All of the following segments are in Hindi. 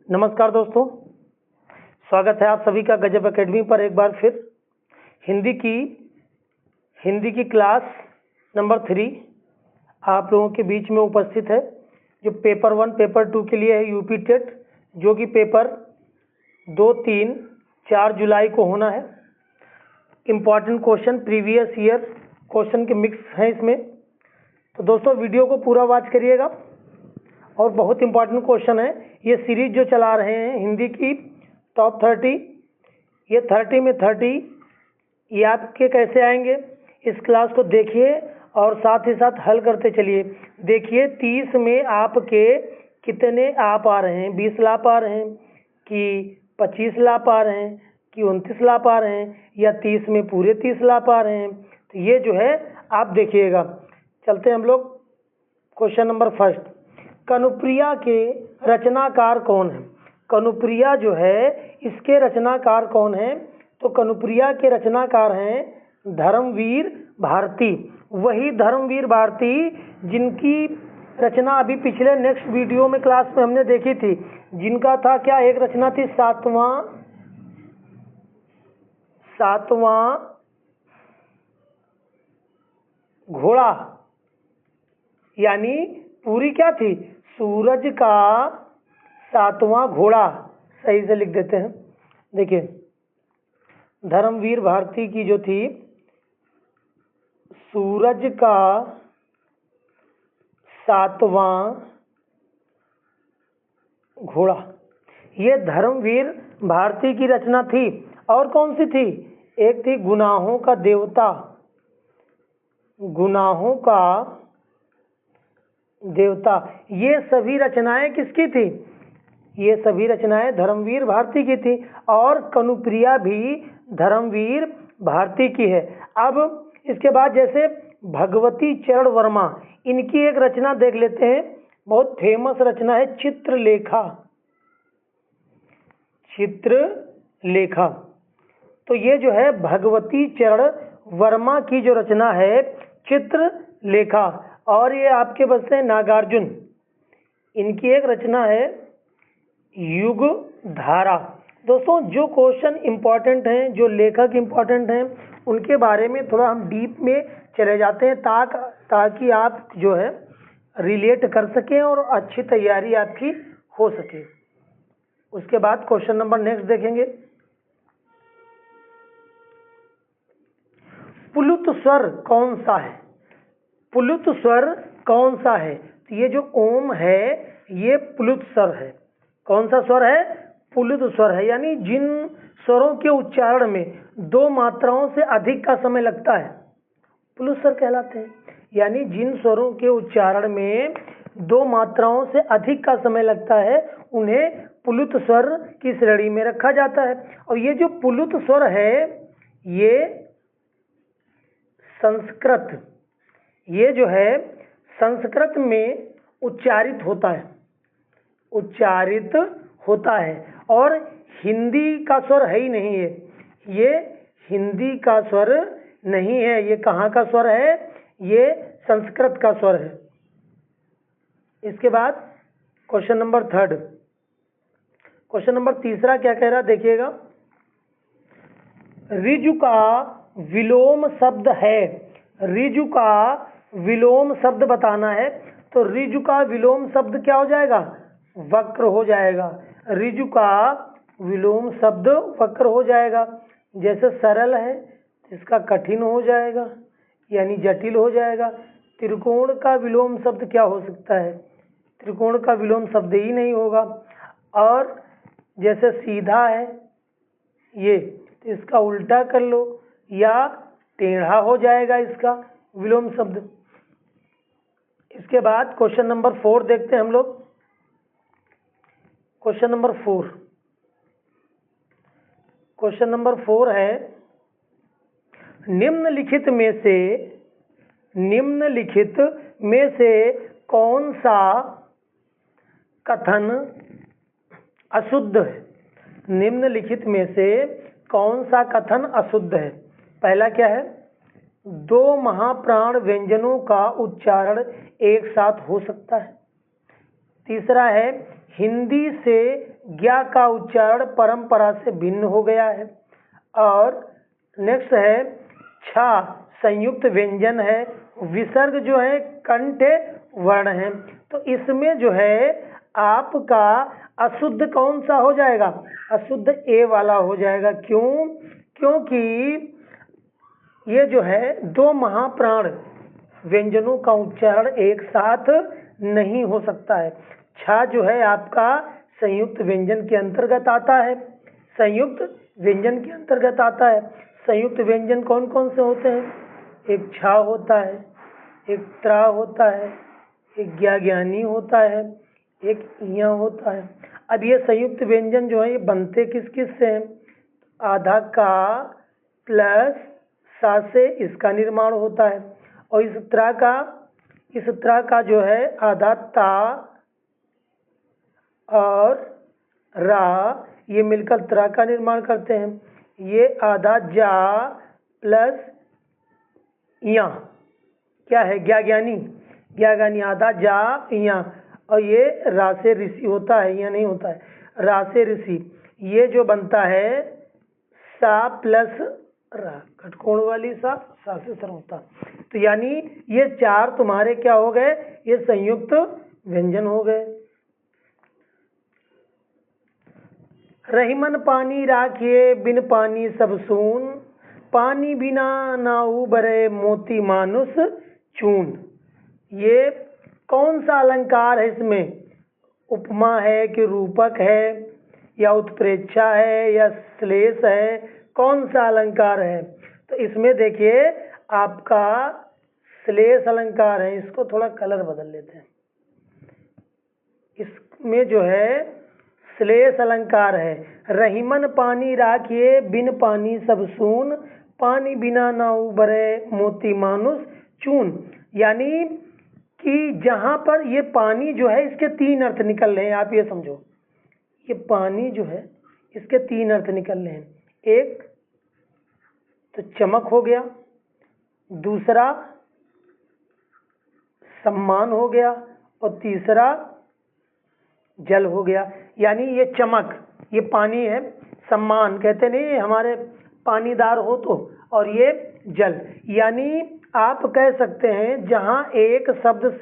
नमस्कार दोस्तों, स्वागत है आप सभी का गजब एकेडमी पर एक बार फिर। हिंदी की क्लास नंबर 3 आप लोगों के बीच में उपस्थित है, जो पेपर 1 पेपर 2 के लिए है यूपी टेट, जो कि पेपर 2, 3, 4 जुलाई को होना है। Important question previous year question के मिक्स हैं इसमें, तो दोस्तों वीडियो को पूरा वॉच करिएगा। और बहुत इंपॉर्टेंट क्वेश्चन है, ये सीरीज जो चला रहे हैं हिंदी की टॉप 30, ये 30 में 30 ये आपके कैसे आएंगे, इस क्लास को देखिए और साथ ही साथ हल करते चलिए। देखिए 30 में आपके कितने आप आ रहे हैं, 20 लाप आ रहे हैं कि 25 लाप आ रहे हैं कि 29 लाप आ रहे हैं, या 30 में पूरे 30 लाप आ रहे हैं। तो ये जो है आप देखिएगा। चलते हैं हम लोग क्वेश्चन नंबर फर्स्ट। कनुप्रिया के रचनाकार कौन है? कनुप्रिया जो है इसके रचनाकार कौन है? तो कनुप्रिया के रचनाकार हैं धर्मवीर भारती। वही धर्मवीर भारती जिनकी रचना अभी पिछले नेक्स्ट वीडियो में क्लास में हमने देखी थी, जिनका था क्या, एक रचना थी सातवां घोड़ा, यानी पूरी क्या थी, सूरज का 7वां घोड़ा। सही से लिख देते हैं। देखिए धर्मवीर भारती की जो थी सूरज का 7वां घोड़ा, ये धर्मवीर भारती की रचना थी। और कौन सी थी? एक थी गुनाहों का देवता। गुनाहों का देवता। ये सभी रचनाएं किसकी थी? ये सभी रचनाएं धर्मवीर भारती की थी, और कनुप्रिया भी धर्मवीर भारती की है। अब इसके बाद जैसे भगवती चरण वर्मा, इनकी एक रचना देख लेते हैं, बहुत फेमस रचना है चित्रलेखा। चित्रलेखा, तो ये जो है भगवती चरण वर्मा की जो रचना है चित्रलेखा, और ये आपके बस हैं नागार्जुन, इनकी एक रचना है युग धारा। दोस्तों जो क्वेश्चन इंपॉर्टेंट हैं, जो लेखक इंपॉर्टेंट हैं, उनके बारे में थोड़ा हम डीप में चले जाते हैं, ताकि आप जो है रिलेट कर सकें और अच्छी तैयारी आपकी हो सके। उसके बाद क्वेश्चन नंबर नेक्स्ट देखेंगे। पुलुत स्वर कौन सा है? पुलुत स्वर कौन सा है? तो ये जो ओम है ये पुलुत स्वर है। कौन सा स्वर है? पुलुत स्वर है, यानी जिन स्वरों के उच्चारण में 2 मात्राओं से अधिक का समय लगता है पुलुत स्वर कहलाते हैं। यानी जिन स्वरों के उच्चारण में 2 मात्राओं से अधिक का समय लगता है उन्हें पुलुत स्वर की श्रेणी में रखा जाता है। और ये जो पुलुत स्वर है ये जो है संस्कृत में उच्चारित होता है, और हिंदी का स्वर है ही नहीं है। ये हिंदी का स्वर नहीं है, ये कहाँ का स्वर है? ये संस्कृत का स्वर है। इसके बाद क्वेश्चन नंबर 3, क्वेश्चन नंबर 3 क्या कह रहा देखिएगा। ऋजु का विलोम शब्द है। ऋजु का विलोम शब्द बताना है, तो ऋजु का विलोम शब्द क्या हो जाएगा? वक्र हो जाएगा। ऋजु का विलोम शब्द वक्र हो जाएगा। जैसे सरल है इसका कठिन हो जाएगा, यानी जटिल हो जाएगा। त्रिकोण का विलोम शब्द क्या हो सकता है? त्रिकोण का विलोम शब्द ही नहीं होगा। और जैसे सीधा है ये, तो इसका उल्टा कर लो, या टेढ़ा हो जाएगा इसका विलोम शब्द। इसके बाद क्वेश्चन नंबर 4 देखते हैं हम लोग। क्वेश्चन नंबर 4, क्वेश्चन नंबर 4 है, निम्नलिखित में से कौन सा कथन अशुद्ध है? निम्नलिखित में से कौन सा कथन अशुद्ध है? पहला क्या है? 2 महाप्राण व्यंजनों का उच्चारण एक साथ हो सकता है। तीसरा है हिंदी से ज्ञा का उच्चारण परंपरा से भिन्न हो गया है। और नेक्स्ट है छा संयुक्त व्यंजन है, विसर्ग जो है कंठ वर्ण है। तो इसमें जो है आपका अशुद्ध कौन सा हो जाएगा? अशुद्ध ए वाला हो जाएगा। क्यों? क्योंकि ये जो है दो महाप्राण व्यंजनों का उच्चारण एक साथ नहीं हो सकता है। छा जो है आपका संयुक्त व्यंजन के अंतर्गत आता है, संयुक्त व्यंजन के अंतर्गत आता है। संयुक्त व्यंजन कौन कौन से होते हैं? एक छा होता है, एक त्रा होता है, एक ज्ञानी होता है, एक इया होता है। अब ये संयुक्त व्यंजन जो है ये बनते किस किस से हैं? आधा का प्लस सा से इसका निर्माण होता है। और इस तरह का जो है आधा ता और रा ये मिलकर त्रा का निर्माण करते हैं। ये आधा जा प्लस या क्या है? ज्ञानी आधा जा या, और ये रा से ऋषि होता है या नहीं होता है? रा से ऋषि ये जो बनता है सा प्लस रा, कटकोण वाली सा से सर होता। तो यानी ये चार तुम्हारे क्या हो गए? ये संयुक्त व्यंजन हो गए। रहीमन पानी राखिए बिन पानी सब सून, पानी बिना ना उबरे मोती मानुष चून। ये कौन सा अलंकार है? इसमें उपमा है कि रूपक है या उत्प्रेक्षा है या श्लेष है? कौन सा अलंकार है? तो इसमें देखिए आपका श्लेष अलंकार है। इसको थोड़ा कलर बदल लेते हैं। इसमें जो है श्लेष अलंकार है। रहीमन पानी राखिए बिन पानी सब सून, पानी बिना ना उबरे मोती मानुष चून। यानी कि जहाँ पर ये पानी जो है इसके तीन अर्थ निकल रहे हैं। आप ये समझो, ये पानी जो है इसके तीन अर्थ निकल रहे हैं। एक तो चमक हो गया, दूसरा सम्मान हो गया, और तीसरा जल हो गया। यानी ये चमक ये पानी है, सम्मान कहते नहीं हमारे पानीदार हो तो, और ये जल। यानी आप कह सकते हैं जहाँ एक शब्द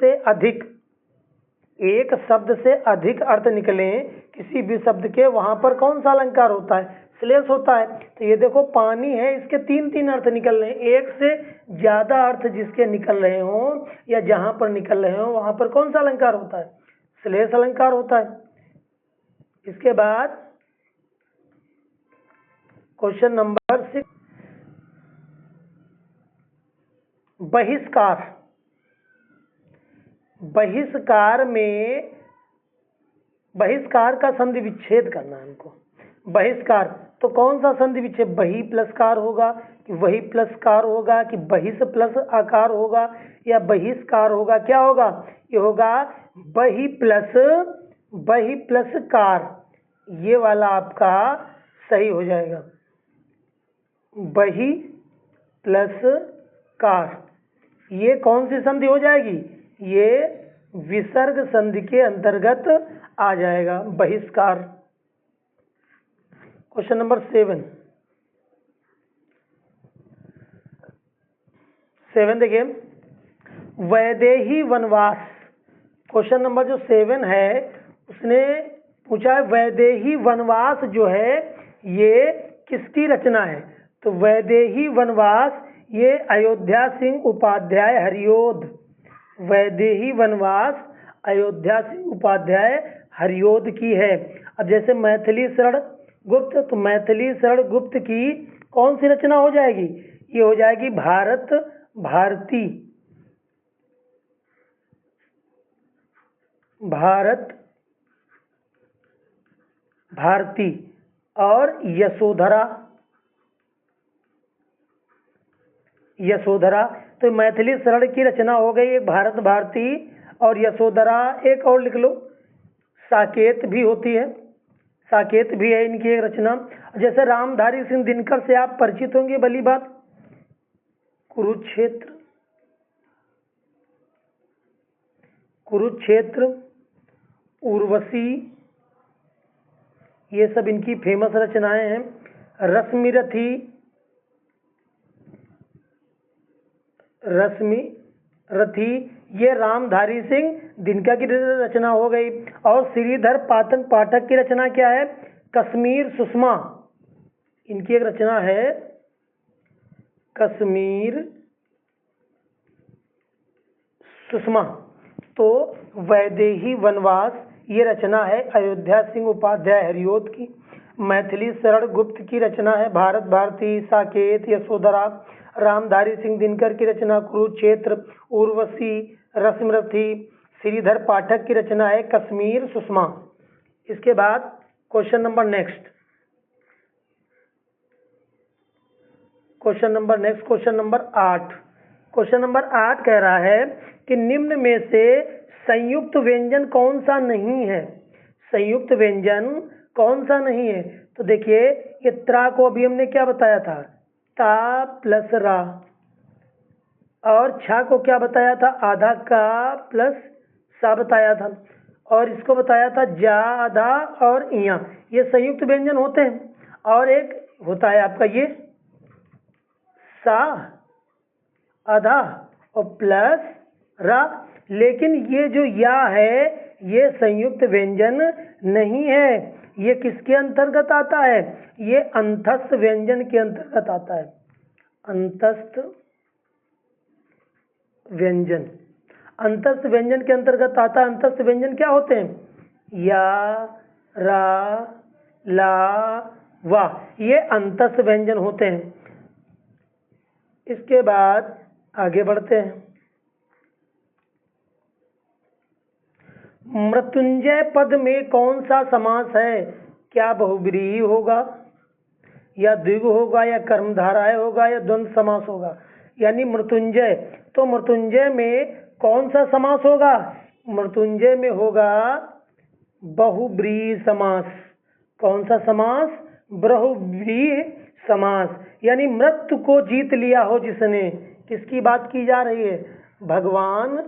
से अधिक अर्थ निकले किसी भी शब्द के, वहाँ पर कौन सा अलंकार होता है? श्लेष होता है। तो ये देखो पानी है, इसके तीन तीन अर्थ निकल रहे हैं। एक से ज्यादा अर्थ जिसके निकल रहे हों या जहाँ पर निकल रहे हों वहाँ पर कौन सा अलंकार होता है? श्लेष अलंकार होता है। इसके बाद क्वेश्चन नंबर 6, बहिष्कार। बहिष्कार का संधि विच्छेद करना है हमको। बहिष्कार तो कौन सा संधि विच्छेद? बहि प्लस कार होगा कि वही प्लस कार होगा कि बहिष प्लस आकार होगा या बहिष्कार होगा? क्या होगा? ये होगा बहि प्लस कार। ये वाला आपका सही हो जाएगा। बहि प्लस कार ये कौन सी संधि हो जाएगी? ये विसर्ग संधि के अंतर्गत आ जाएगा बहिष्कार। क्वेश्चन नंबर 7 देखिए, वैदेही वनवास। क्वेश्चन नंबर जो 7 है उसने पूछा है वैदेही वनवास जो है ये किसकी रचना है? तो वैदेही वनवास ये अयोध्या सिंह उपाध्याय हरिओद। वैदेही वनवास अयोध्या सिंह उपाध्याय हरिओद की है। अब जैसे मैथिली शरण गुप्त, तो मैथिली शरण गुप्त की कौन सी रचना हो जाएगी? ये हो जाएगी भारत भारती। भारत भारती। और यशोधरा तो मैथिली शरण की रचना हो गई एक भारत भारती और यशोधरा। एक और लिख लो, साकेत भी होती है, साकेत भी है इनकी एक रचना। जैसे रामधारी सिंह दिनकर से आप परिचित होंगे भली बात। कुरुक्षेत्र, उर्वशी, ये सब इनकी फेमस रचनाएं हैं। रश्मिरथी, रश्मिरथी ये रामधारी सिंह दिनकर की रचना हो गई। और श्रीधर पाठक की रचना क्या है? कश्मीर सुषमा, इनकी एक रचना है कश्मीर सुषमा। तो वैदेही वनवास ये रचना है अयोध्या सिंह उपाध्याय हरिओत की। मैथिली शरण गुप्त की रचना है भारत भारती, साकेत, यशोधरा। रामधारी सिंह दिनकर की रचना कुरुक्षेत्र, उर्वशी, रश्मिरथी। श्रीधर पाठक की रचना है कश्मीर सुषमा। इसके बाद question number next, question number 8। Question number 8 कह रहा है कि निम्न में से संयुक्त व्यंजन कौन सा नहीं है? संयुक्त व्यंजन कौन सा नहीं है? तो देखिए, ये त्रा को अभी हमने क्या बताया था? ता प्लस रा। और छा को क्या बताया था? आधा का प्लस सा बताया था। और इसको बताया था जा, आधा और इया। ये संयुक्त व्यंजन होते हैं। और एक होता है आपका ये सा, आधा और प्लस रा। लेकिन ये जो या है ये संयुक्त व्यंजन नहीं है। ये किसके अंतर्गत आता है? ये अंतस्थ व्यंजन के अंतर्गत आता है। अंतस्थ व्यंजन, अंतस्थ व्यंजन के अंतर्गत आता है। अंतस्थ व्यंजन क्या होते हैं? या, रा, ला, वा, ये अंतस्थ व्यंजन होते हैं। इसके बाद आगे बढ़ते हैं। मृत्युंजय पद में कौन सा समास है? क्या बहुव्रीहि होगा, या द्विगु होगा, या कर्मधारय होगा, या द्वंद्व समास होगा? यानी मृत्युंजय, तो मृत्युंजय में कौन सा समास होगा? मृत्युंजय में होगा बहुव्रीहि समास। कौन सा समास? बहुव्रीहि समास। यानी मृत्यु को जीत लिया हो जिसने। किसकी बात की जा रही है? भगवान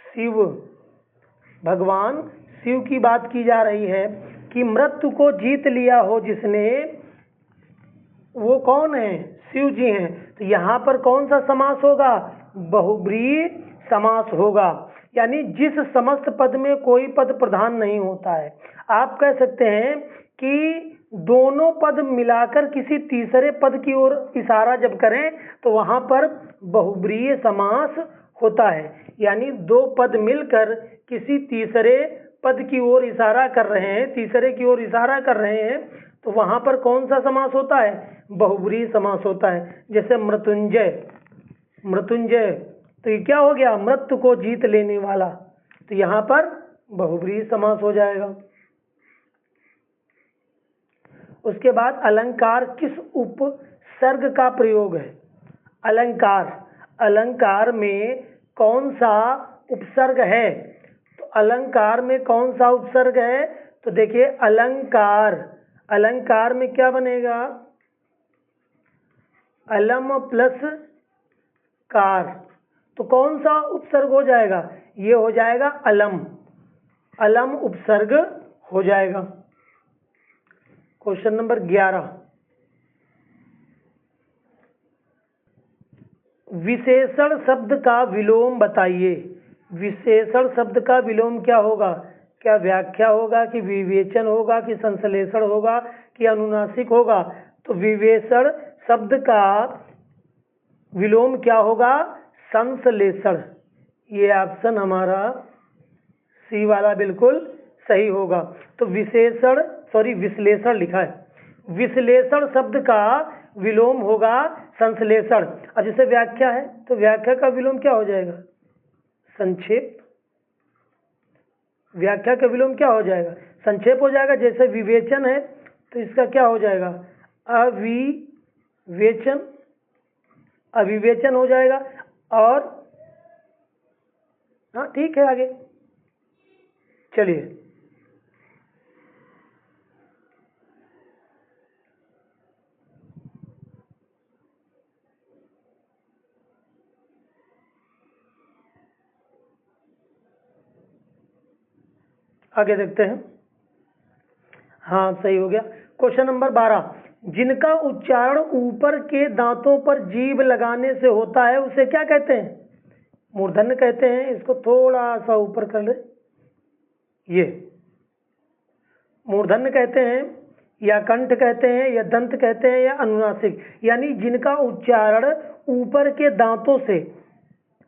शिव, भगवान शिव की बात की जा रही है कि मृत्यु को जीत लिया हो जिसने, वो कौन है? शिव जी हैं। तो यहाँ पर कौन सा समास होगा? बहुव्रीहि समास होगा। यानी जिस समस्त पद में कोई पद प्रधान नहीं होता है। आप कह सकते हैं कि दोनों पद मिलाकर किसी तीसरे पद की ओर इशारा जब करें तो वहां पर बहुव्रीहि समास होता है। यानी दो पद मिलकर किसी तीसरे पद की ओर इशारा कर रहे हैं, तीसरे की ओर इशारा कर रहे हैं, तो वहां पर कौन सा समास होता है? बहुव्रीहि समास होता है। जैसे मृत्युंजय, मृत्युंजय, तो ये क्या हो गया? मृत्यु को जीत लेने वाला। तो यहाँ पर बहुव्रीहि समास हो जाएगा। उसके बाद अलंकार किस उपसर्ग का प्रयोग है? अलंकार, अलंकार में कौन सा उपसर्ग है? तो अलंकार में कौन सा उपसर्ग है? तो देखिए अलंकार, अलंकार में क्या बनेगा? अलम प्लस कार। तो कौन सा उपसर्ग हो जाएगा? ये हो जाएगा अलम, अलम उपसर्ग हो जाएगा। क्वेश्चन नंबर 11, विशेषण शब्द का विलोम बताइए। विशेषण शब्द का विलोम क्या होगा? क्या व्याख्या होगा, कि विवेचन होगा, कि संश्लेषण होगा, कि अनुनासिक होगा? तो विवेचन शब्द का विलोम क्या होगा? संश्लेषण। ये ऑप्शन हमारा सी वाला बिल्कुल सही होगा। तो विश्लेषण लिखा है। विश्लेषण शब्द का विलोम होगा संश्लेषण। अब जैसे व्याख्या है तो व्याख्या का विलोम क्या हो जाएगा? संक्षेप। व्याख्या का विलोम क्या हो जाएगा? संक्षेप हो जाएगा। जैसे विवेचन है तो इसका क्या हो जाएगा? अविवेचन, अविवेचन हो जाएगा। और हाँ ठीक है, आगे चलिए। आगे देखते हैं। हाँ सही हो गया। क्वेश्चन नंबर 12, जिनका उच्चारण ऊपर के दांतों पर जीभ लगाने से होता है उसे क्या कहते हैं? मूर्धन्य कहते हैं। इसको थोड़ा सा ऊपर कर ले, ये मूर्धन्य कहते हैं या कंठ कहते हैं या दंत कहते हैं या अनुनासिक, यानी जिनका उच्चारण ऊपर के दांतों से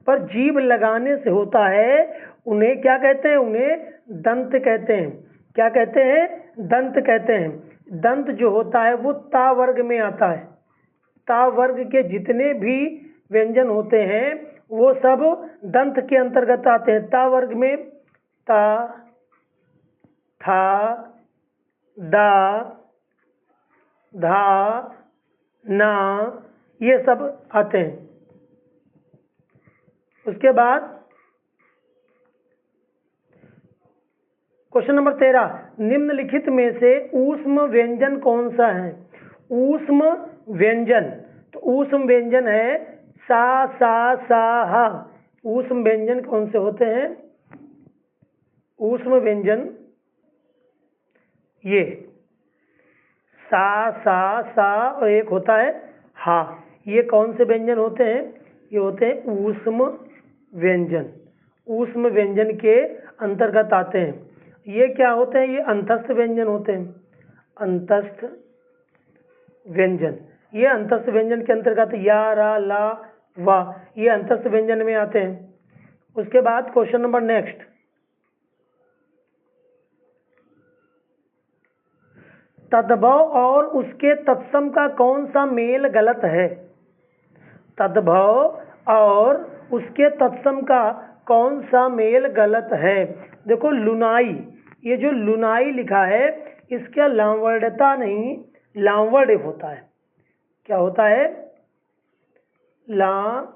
पर जीभ लगाने से होता है उन्हें क्या कहते हैं? उन्हें दंत कहते हैं। क्या कहते हैं? दंत कहते हैं। दंत जो होता है वो ता वर्ग में आता है। ता वर्ग के जितने भी व्यंजन होते हैं वो सब दंत के अंतर्गत आते हैं। ता वर्ग में ता, था, दा, धा, ना, ये सब आते हैं। उसके बाद क्वेश्चन नंबर 13, निम्नलिखित में से ऊष्म व्यंजन कौन सा है? ऊष्म व्यंजन, तो ऊष्म व्यंजन है सा, सा, सा, हा। ऊष्म व्यंजन कौन से होते हैं? ऊष्म व्यंजन ये सा, सा, सा और एक होता है हा। ये कौन से व्यंजन होते हैं? ये होते हैं ऊष्म व्यंजन। ऊष्म व्यंजन के अंतर्गत आते हैं। ये क्या होते हैं? ये अंतस्थ व्यंजन होते हैं। अंतस्थ व्यंजन, ये अंतस्थ व्यंजन के अंतर्गत या, रा, ला, वा, ये अंतस्थ व्यंजन में आते हैं। उसके बाद क्वेश्चन नंबर नेक्स्ट, तद्भव और उसके तत्सम का कौन सा मेल गलत है? तद्भव और उसके तत्सम का कौन सा मेल गलत है? देखो लुनाई, ये जो लुनाई लिखा है इसका लामवर्णता नहीं, लामवर्ण होता है। क्या होता है? लामवर्ण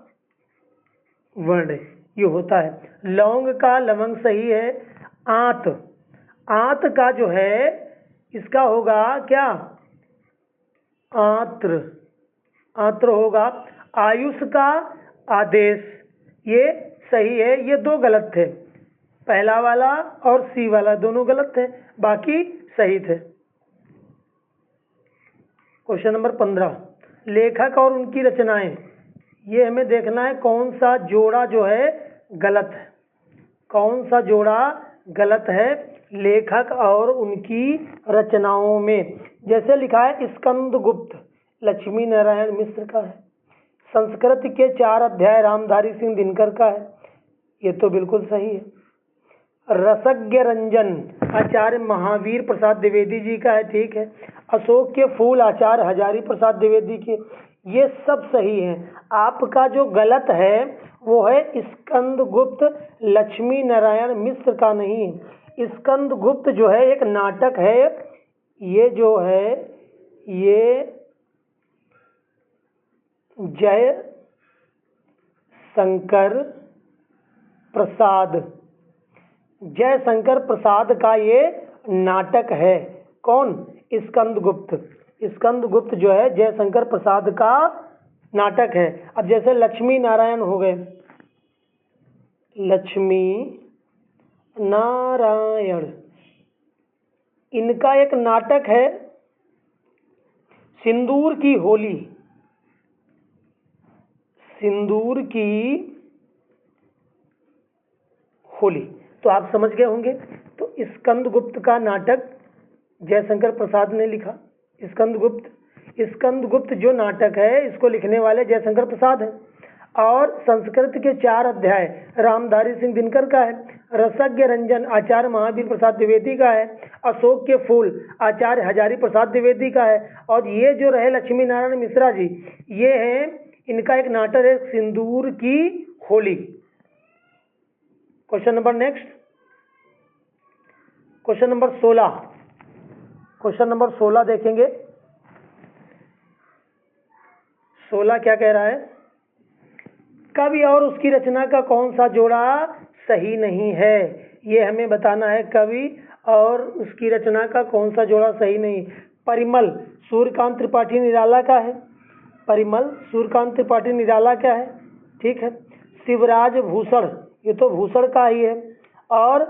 ये होता है। लौंग का लवंग सही है। आंत, आंत का जो है इसका होगा क्या? आत्र, आत्र होगा। आयुष का आदेश, ये सही है। ये दो गलत थे, पहला वाला और सी वाला दोनों गलत थे, बाकी सही थे। क्वेश्चन नंबर 15, लेखक और उनकी रचनाएं, ये हमें देखना है कौन सा जोड़ा जो है गलत है। कौन सा जोड़ा गलत है लेखक और उनकी रचनाओं में? जैसे लिखा है स्कंदगुप्त लक्ष्मी नारायण मिश्र का है। संस्कृत के 4 अध्याय रामधारी सिंह दिनकर का है, ये तो बिल्कुल सही है। रसज्ञ रंजन आचार्य महावीर प्रसाद द्विवेदी जी का है, ठीक है। अशोक के फूल आचार्य हजारी प्रसाद द्विवेदी के, ये सब सही है। आपका जो गलत है वो है स्कंदगुप्त लक्ष्मी नारायण मिश्र का नहीं। स्कंदगुप्त जो है एक नाटक है, ये जो है ये जय शंकर प्रसाद, जय शंकर प्रसाद का ये नाटक है। कौन? स्कंदगुप्त। स्कंदगुप्त जो है जय शंकर प्रसाद का नाटक है। अब जैसे लक्ष्मी नारायण हो गए, लक्ष्मी नारायण, इनका एक नाटक है सिंदूर की होली। सिंदूर की होली, तो आप समझ गए होंगे। तो स्कंदगुप्त का नाटक जयशंकर प्रसाद ने लिखा। स्कंदगुप्त जो नाटक है इसको लिखने वाले जयशंकर प्रसाद हैं। और संस्कृत के 4 अध्याय रामधारी सिंह दिनकर का है। रसज्ञ रंजन आचार्य महावीर प्रसाद द्विवेदी का है। अशोक के फूल आचार्य हजारी प्रसाद द्विवेदी का है। और ये जो रहे लक्ष्मी नारायण मिश्रा जी, ये है इनका एक नाटक है सिंदूर की Holi. Question number next, question number 16। Question number 16 देखेंगे। 16 क्या कह रहा है? कवि और उसकी रचना का कौन सा जोड़ा सही नहीं है? ये हमें बताना है, कवि और उसकी रचना का कौन सा जोड़ा सही नहीं। परिमल सूर्यकांत त्रिपाठी निराला का है। परिमल सूर्यकांत त्रिपाठी निराला का है, ठीक है। शिवराज भूषण, ये तो भूषण का ही है। और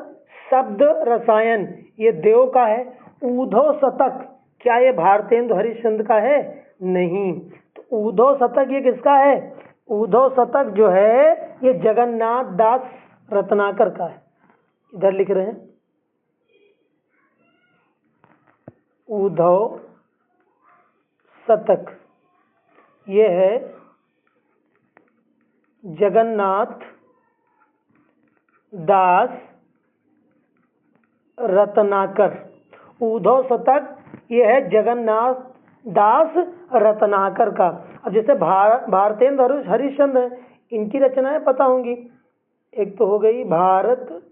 शब्द रसायन, ये देव का है। ऊधव शतक, क्या ये भारतेंदु हरिश्चंद्र का है? नहीं। तो ऊधव शतक ये किसका है? ऊधव शतक जो है ये जगन्नाथ दास रत्नाकर का है। इधर लिख रहे हैं ऊधव शतक, ये है जगन्नाथ दास रत्नाकर। ऊधव शतक ये है जगन्नाथ दास रत्नाकर का। अब जैसे भारतेंदु हरिश्चंद्र, इनकी रचनाएं पता होंगी। एक तो हो गई भारत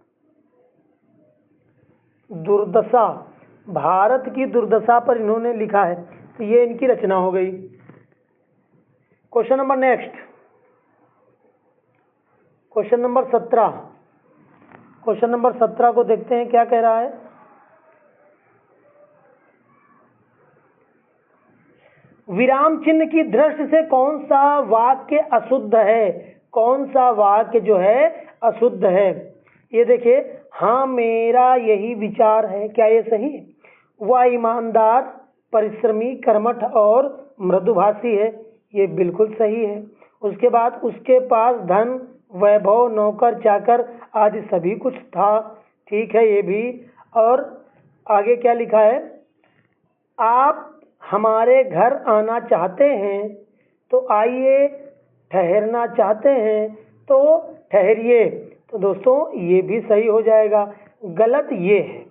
दुर्दशा, भारत की दुर्दशा पर इन्होंने लिखा है, तो ये इनकी रचना हो गई। Question number next, question number 17। Question number 17 को देखते हैं क्या कह रहा है। विराम चिन्ह की दृष्टि से कौन सा वाक्य अशुद्ध है? कौन सा वाक्य जो है अशुद्ध है? ये देखिए, हाँ मेरा यही विचार है, क्या ये सही है? वह ईमानदार, परिश्रमी, कर्मठ और मृदुभाषी है, ये बिल्कुल सही है। उसके बाद उसके पास धन, वैभव, नौकर चाकर आदि सभी कुछ था, ठीक है ये भी। और आगे क्या लिखा है? आप हमारे घर आना चाहते हैं तो आइए, ठहरना चाहते हैं तो ठहरिए। तो दोस्तों ये भी सही हो जाएगा। गलत ये है,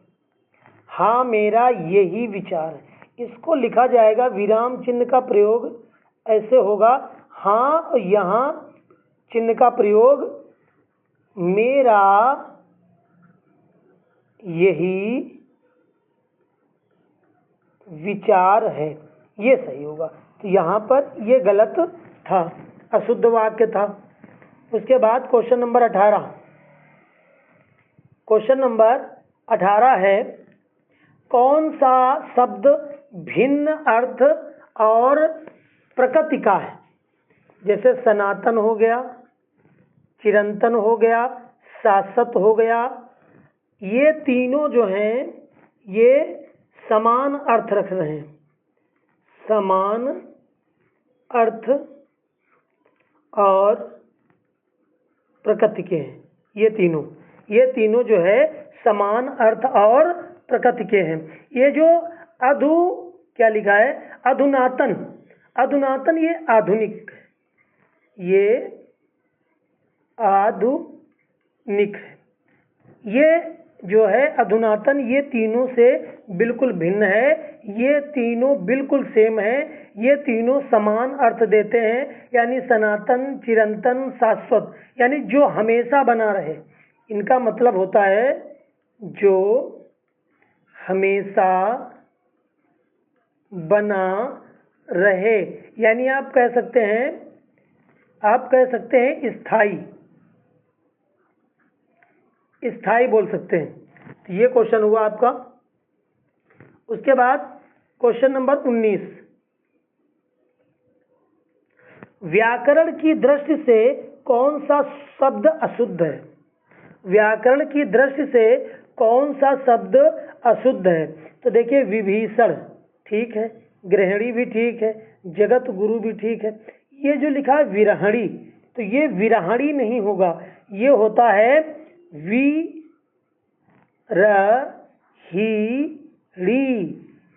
हाँ मेरा यही विचार है, इसको लिखा जाएगा, विराम चिन्ह का प्रयोग ऐसे होगा, हाँ यहाँ चिन्ह का प्रयोग मेरा यही विचार है, ये सही होगा। तो यहाँ पर ये गलत था, अशुद्ध वाक्य था। उसके बाद क्वेश्चन नंबर 18। क्वेश्चन नंबर 18 है, कौन सा शब्द भिन्न अर्थ और प्रकृति का है? जैसे सनातन हो गया, चिरंतन हो गया, शाश्वत हो गया, ये तीनों जो हैं ये समान अर्थ रख रहे हैं, समान अर्थ और प्रकृति के हैं। ये तीनों जो है समान अर्थ और प्रकृति के हैं। ये जो क्या लिखा है? अधुनातन, अधुनातन ये आधुनिक, ये आधुनिक, ये जो है अधुनातन, ये तीनों से बिल्कुल भिन्न है, ये तीनों बिल्कुल सेम है, ये तीनों समान अर्थ देते हैं, यानी सनातन, चिरंतन, शाश्वत, यानी जो हमेशा बना रहे। इनका मतलब होता है जो हमेशा बना रहे, यानी आप कह सकते हैं स्थायी, स्थायी बोल सकते हैं। तो ये क्वेश्चन हुआ आपका। उसके बाद क्वेश्चन नंबर 19, व्याकरण की दृष्टि से कौन सा शब्द अशुद्ध है? व्याकरण की दृष्टि से कौन सा शब्द अशुद्ध है? तो देखिए, विभीषण ठीक है, गृहिणी भी ठीक है, जगत गुरु भी ठीक है। ये जो लिखा है विरहणी, तो ये विरहणी नहीं होगा, ये होता है विरहिणी,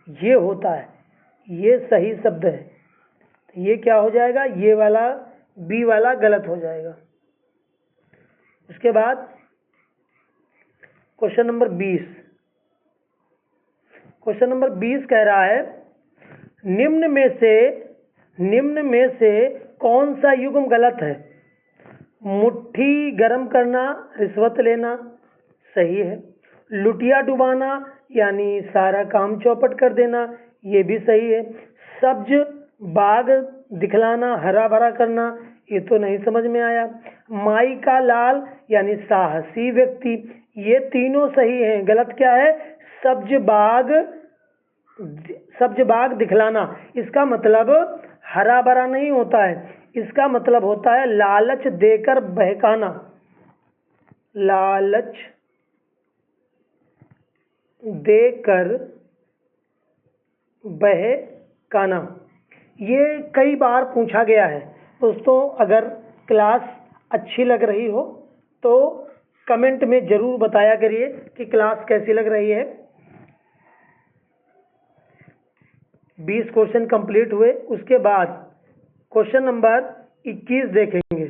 ये होता है, ये सही शब्द है। तो ये क्या हो जाएगा? ये वाला बी वाला गलत हो जाएगा। उसके बाद क्वेश्चन नंबर 20। क्वेश्चन नंबर 20 कह रहा है, निम्न में से कौन सा युग्म गलत है? मुट्ठी गर्म करना, रिश्वत लेना, सही है। लुटिया डुबाना यानी सारा काम चौपट कर देना, ये भी सही है। सब्ज बाग दिखलाना, हरा भरा करना, ये तो नहीं समझ में आया। माई का लाल यानी साहसी व्यक्ति, ये तीनों सही हैं। गलत क्या है? सब्ज बाग दिखलाना, इसका मतलब हरा भरा नहीं होता है, इसका मतलब होता है लालच देकर बहकाना, लालच देकर बहकाना। ये कई बार पूछा गया है दोस्तों। अगर क्लास अच्छी लग रही हो तो कमेंट में ज़रूर बताया करिए कि क्लास कैसी लग रही है। 20 क्वेश्चन कंप्लीट हुए। उसके बाद क्वेश्चन नंबर 21 देखेंगे।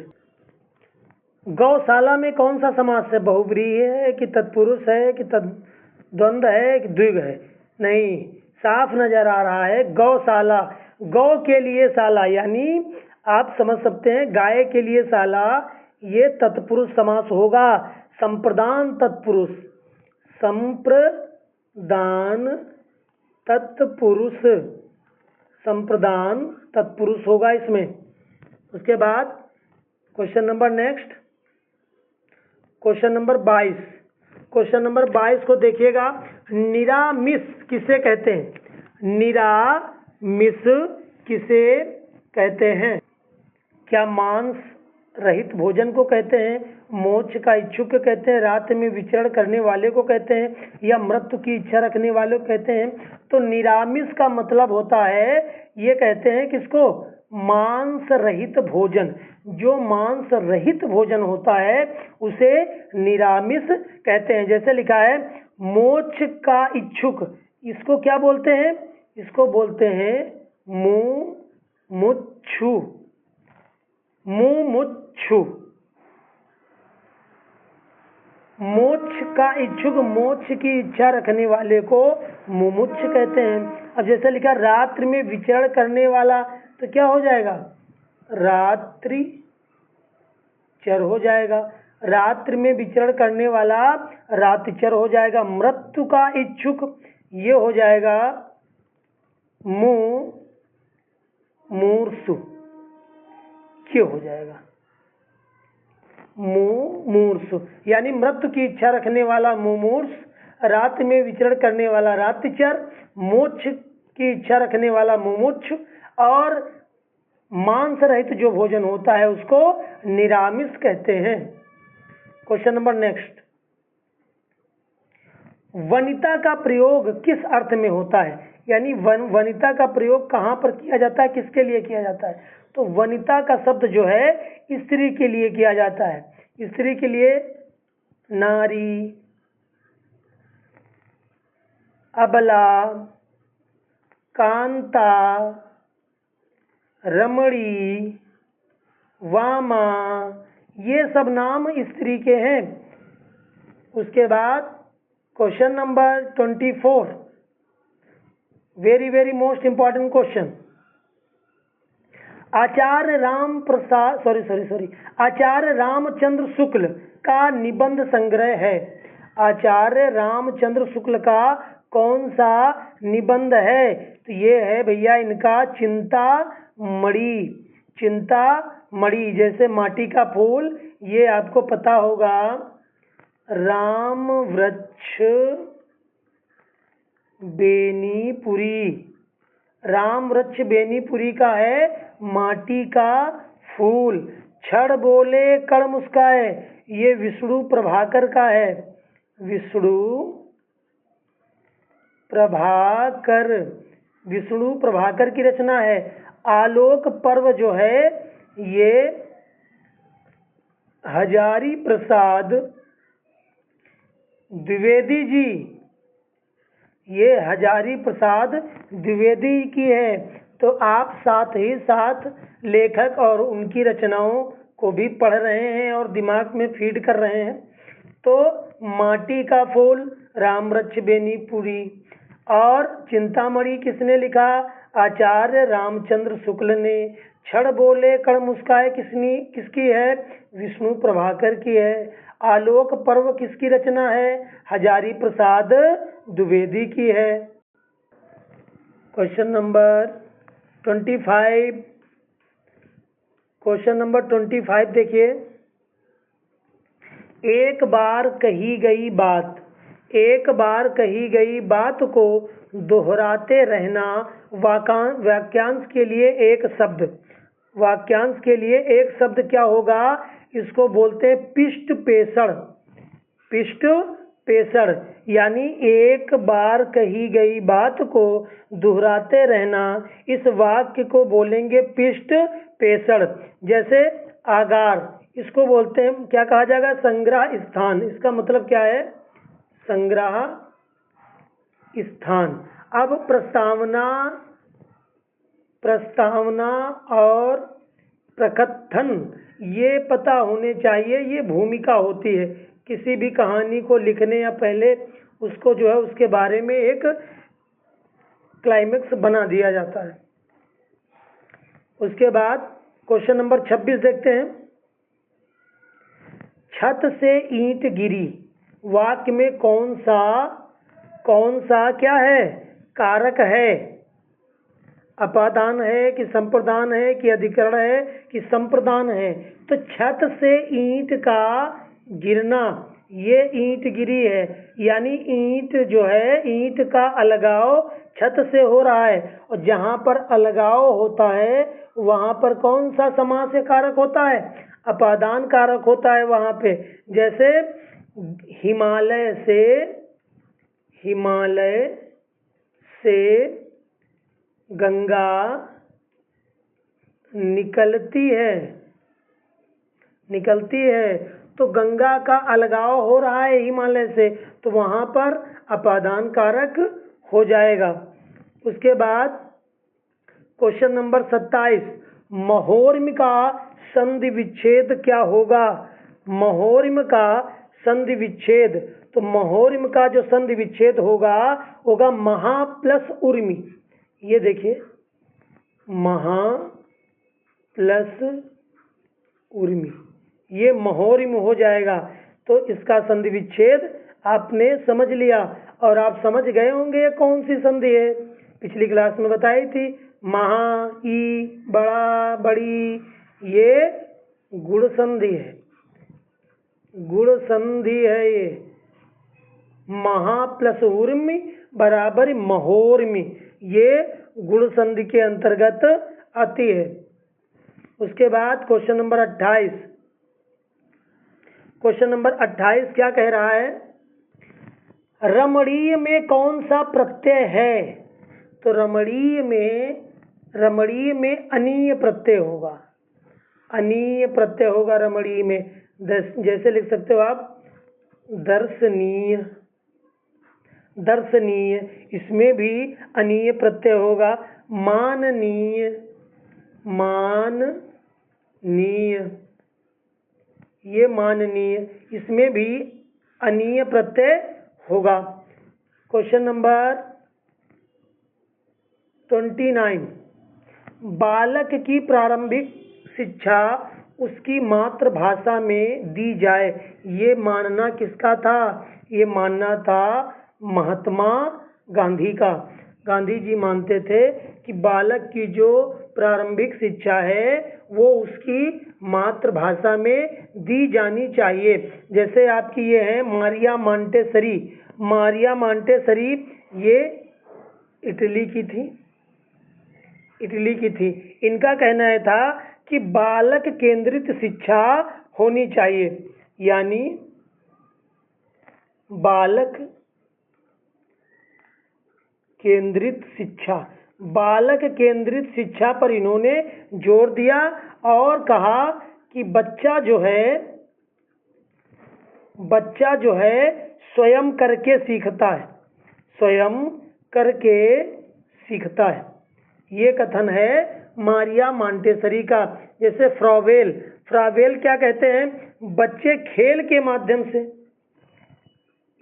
गौशाला में कौन सा समास है? बहुव्रीहि है कि तत्पुरुष है कि द्वंद्व है कि द्विग है? नहीं, साफ नजर आ रहा है गौशाला। गौ के लिए शाला, यानी आप समझ सकते हैं गाय के लिए शाला, ये तत्पुरुष समास होगा। संप्रदान तत्पुरुष, संप्रदान तत्पुरुष, संप्रदान तत्पुरुष होगा इसमें। उसके बाद question number next, question number 22। Question number 22 को देखिएगा। निरामिष किसे कहते हैं? निरामिष किसे कहते हैं? क्या मांस रहित भोजन को कहते हैं, मोक्ष का इच्छुक कहते हैं, रात में विचरण करने वाले को कहते हैं, या मृत्यु की इच्छा रखने वाले को कहते हैं? तो निरामिष का मतलब होता है, ये कहते हैं किसको? मांस रहित भोजन। जो मांस रहित भोजन होता है उसे निरामिष कहते हैं। जैसे लिखा है मोक्ष का इच्छुक, इसको क्या बोलते हैं? इसको बोलते हैं मुमुक्षु। मुमुक्षु, मोक्ष का इच्छुक, मोक्ष की इच्छा रखने वाले को मुमुक्ष कहते हैं। अब जैसे लिखा रात्रि में विचरण करने वाला, तो क्या हो जाएगा? रात्रि चर हो जाएगा। रात्रि में विचरण करने वाला रात्रिचर हो जाएगा। मृत्यु का इच्छुक, ये हो जाएगा मुमूर्षु, ये हो जाएगा मुमूर्षु, यानी मृत्यु की इच्छा रखने वाला मुमूर्ष, रात में विचरण करने वाला रात्रिचर, मोक्ष की इच्छा रखने वाला मुमुक्ष, और मांस रहित जो भोजन होता है उसको निरामिष कहते हैं। Question number next. वनिता का प्रयोग किस अर्थ में होता है? यानी वनिता का प्रयोग कहाँ पर किया जाता है, किसके लिए किया जाता है? तो वनिता का शब्द जो है स्त्री के लिए किया जाता है। स्त्री के लिए नारी, अबला, कांता, रमणी, वामा, ये सब नाम स्त्री के हैं। उसके बाद question number 24, very very most important question. Acharya Ramchandra Shukla का निबंध संग्रह है। आचार्य रामचंद्र शुक्ल का कौन सा निबंध है? तो ये है भैया इनका चिंतामणि। चिंतामणि, जैसे माटी का फूल, ये आपको पता होगा राम वृक्ष बेनीपुरी। राम वृक्ष बेनीपुरी का है माटी का फूल। छड़ बोले कड़ मुस्काए, ये विष्णु प्रभाकर का है। विष्णु प्रभाकर की रचना है। आलोक पर्व जो है ये हजारी प्रसाद द्विवेदी जी, ये हजारी प्रसाद द्विवेदी की है। तो आप साथ ही साथ लेखक और उनकी रचनाओं को भी पढ़ रहे हैं और दिमाग में फीड कर रहे हैं। तो माटी का फूल रामवृक्ष बेनीपुरी, और चिंतामणि किसने लिखा? आचार्य रामचंद्र शुक्ल ने। छड़ बोले कड़ मुस्काए किसकी है? विष्णु प्रभाकर की है। आलोक पर्व किसकी रचना है? हजारी प्रसाद द्विवेदी की है। Question number 25। क्वेश्चन नंबर 25 देखिए। एक बार कही गई बात, एक बार कही गई बात को दोहराते रहना। वाक्यांश के लिए एक शब्द, वाक्यांश के लिए एक शब्द क्या होगा? इसको बोलते हैं पिष्ट पेषण। पिष्ट पेषण, यानी एक बार कही गई बात को दोहराते रहना, इस वाक्य को बोलेंगे पृष्ठ पेषण। जैसे आगार, इसको बोलते हैं, क्या कहा जाएगा? संग्रह स्थान। इसका मतलब क्या है? संग्रह स्थान। अब प्रस्तावना और प्रकथन ये पता होने चाहिए, ये भूमिका होती है किसी भी कहानी को लिखने या पहले उसको जो है उसके बारे में एक क्लाइमेक्स बना दिया जाता है। उसके बाद क्वेश्चन नंबर 26 देखते हैं। छत से ईंट गिरी, वाक्य में कौन सा क्या है? कारक है। अपादान है कि संप्रदान है कि अधिकरण है कि संप्रदान है? तो छत से ईंट का गिरना, ये ईंट गिरी है, यानी ईंट जो है, ईंट का अलगाव छत से हो रहा है, और जहाँ पर अलगाव होता है वहाँ पर कौन सा समास कारक होता है? अपादान कारक होता है वहाँ पे। जैसे हिमालय से गंगा निकलती है, तो गंगा का अलगाव हो रहा है हिमालय से, तो वहाँ पर अपादान कारक हो जाएगा। उसके बाद क्वेश्चन नंबर 27, महोर्म का संधि विच्छेद क्या होगा? महोर्म का संधि विच्छेद, तो महोर्म का जो संधि विच्छेद होगा महा प्लस उर्मी। ये देखिए, महा प्लस उर्मी, ये महोर्म हो जाएगा। तो इसका संधि विच्छेद आपने समझ लिया, और आप समझ गए होंगे ये कौन सी संधि है, पिछली क्लास में बताई थी। महा, ई, बड़ा, बड़ी, ये गुण संधि है, ये महा प्लस उर्मी बराबर महोर्मी, ये गुण संधि के अंतर्गत आती है। उसके बाद क्वेश्चन नंबर 28, क्या कह रहा है? रमणीय में कौन सा प्रत्यय है? तो रमणीय में अनीय प्रत्यय होगा, रमणीय में। जैसे लिख सकते हो आप दर्शनीय, इसमें भी अनीय प्रत्यय होगा। माननीय, ये माननीय, इसमें भी अनीय प्रत्यय होगा। क्वेश्चन नंबर 29, बालक की प्रारंभिक शिक्षा उसकी मातृभाषा में दी जाए, ये मानना किसका था? ये मानना था महात्मा गांधी का। गांधी जी मानते थे कि बालक की जो प्रारंभिक शिक्षा है वो उसकी मातृभाषा में दी जानी चाहिए। जैसे आपकी ये है मारिया मांटेसरी, ये इटली की थी। इनका कहना था कि बालक केंद्रित शिक्षा होनी चाहिए, यानी बालक केंद्रित शिक्षा पर इन्होंने जोर दिया और कहा कि बच्चा जो है स्वयं करके सीखता है। ये कथन है मारिया मांटेसरी का। जैसे फ्रावेल क्या कहते हैं? बच्चे खेल के माध्यम से,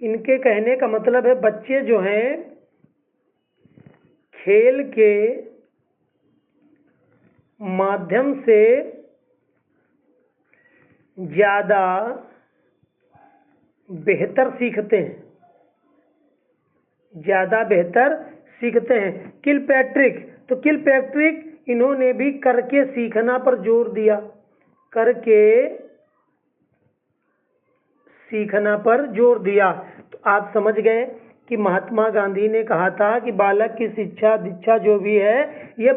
इनके कहने का मतलब है बच्चे जो हैं खेल के माध्यम से ज़्यादा बेहतर सीखते हैं। किलपैट्रिक इन्होंने भी करके सीखना पर जोर दिया, तो आप समझ गए कि महात्मा गांधी ने कहा था कि बालक की शिक्षा दीक्षा जो भी है ये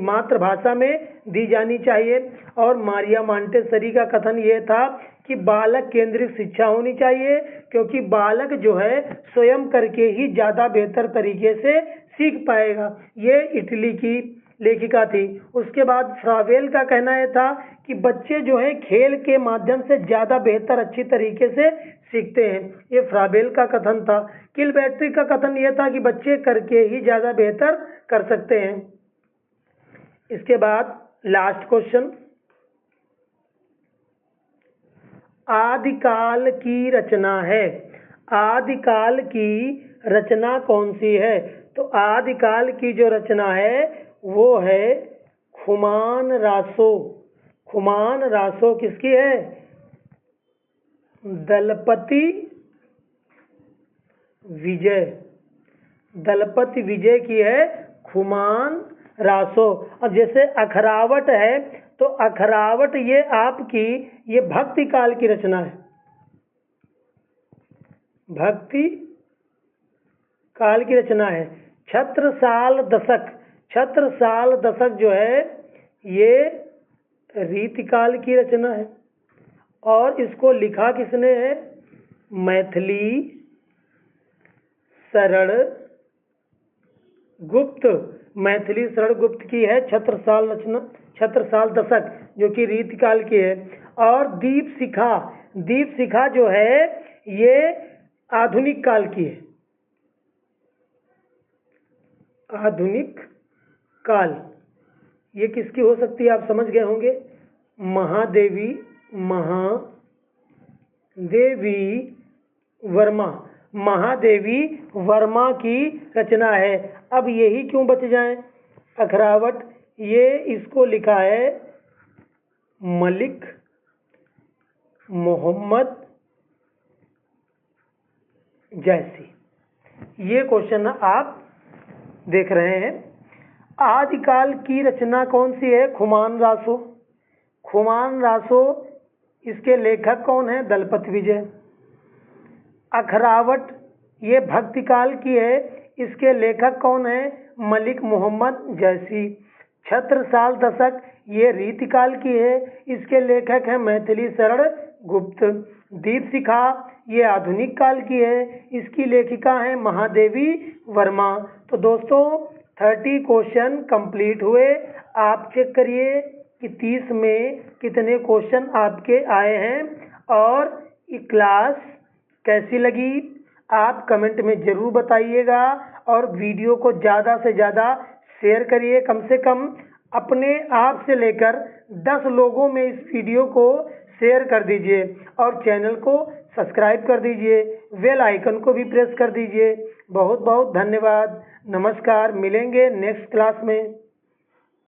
मातृभाषा में दी जानी चाहिए। और मारिया मांटेसरी का कथन ये था कि बालक केंद्रित शिक्षा होनी चाहिए, क्योंकि बालक जो है स्वयं करके ही ज़्यादा बेहतर तरीके से सीख पाएगा। ये इटली की लेखिका थी। उसके बाद फ्रावेल का कहना यह था कि बच्चे जो है खेल के माध्यम से ज़्यादा बेहतर अच्छी तरीके से सीखते हैं। ये फ्रावेल का कथन था। किलपैट्रिक का कथन यह था कि बच्चे करके ही ज़्यादा बेहतर कर सकते हैं। इसके बाद लास्ट क्वेश्चन, आदिकाल की रचना है। आदिकाल की रचना कौन सी है? तो आदिकाल की जो रचना है वो है खुमान रासो। खुमान रासो किसकी है? दलपति विजय। दलपति विजय की है खुमान रासो। अब जैसे अखरावट है, तो अखरावट ये आपकी ये भक्ति काल की रचना है। भक्ति काल की रचना है। छत्रसाल दशक, छत्रसाल दशक जो है ये रीतिकाल की रचना है। और इसको लिखा किसने है? मैथिली शरण गुप्त। मैथिली शरण गुप्त की है छत्रसाल रचना, छत्रसाल दशक, जो कि रीतिकाल की है। और दीपशिखा, दीपशिखा जो है ये आधुनिक काल की है। आधुनिक काल ये किसकी हो सकती है? आप समझ गए होंगे, महादेवी, महादेवी वर्मा। महादेवी वर्मा की रचना है। अब यही क्यों बच जाए अखरावट, ये इसको लिखा है मलिक मोहम्मद जैसी। ये क्वेश्चन आप देख रहे हैं। आदिकाल की रचना कौन सी है? खुमान रासो। खुमान रासो, इसके लेखक कौन है? दलपति विजय। अखरावट ये भक्ति काल की है, इसके लेखक कौन है? मलिक मोहम्मद जैसी। छत्रसाल दशक ये रीतिकाल की है, इसके लेखक हैं मैथिली शरण गुप्त। दीपशिखा ये आधुनिक काल की है, इसकी लेखिका है महादेवी वर्मा। तो दोस्तों 30 क्वेश्चन कंप्लीट हुए। आप चेक करिए कि 30 में कितने क्वेश्चन आपके आए हैं और ये क्लास कैसी लगी आप कमेंट में ज़रूर बताइएगा। और वीडियो को ज़्यादा से ज़्यादा शेयर करिए। कम से कम अपने आप से लेकर 10 लोगों में इस वीडियो को शेयर कर दीजिए और चैनल को सब्सक्राइब कर दीजिए, बेल आइकन को भी प्रेस कर दीजिए। बहुत बहुत धन्यवाद। नमस्कार, मिलेंगे नेक्स्ट क्लास में।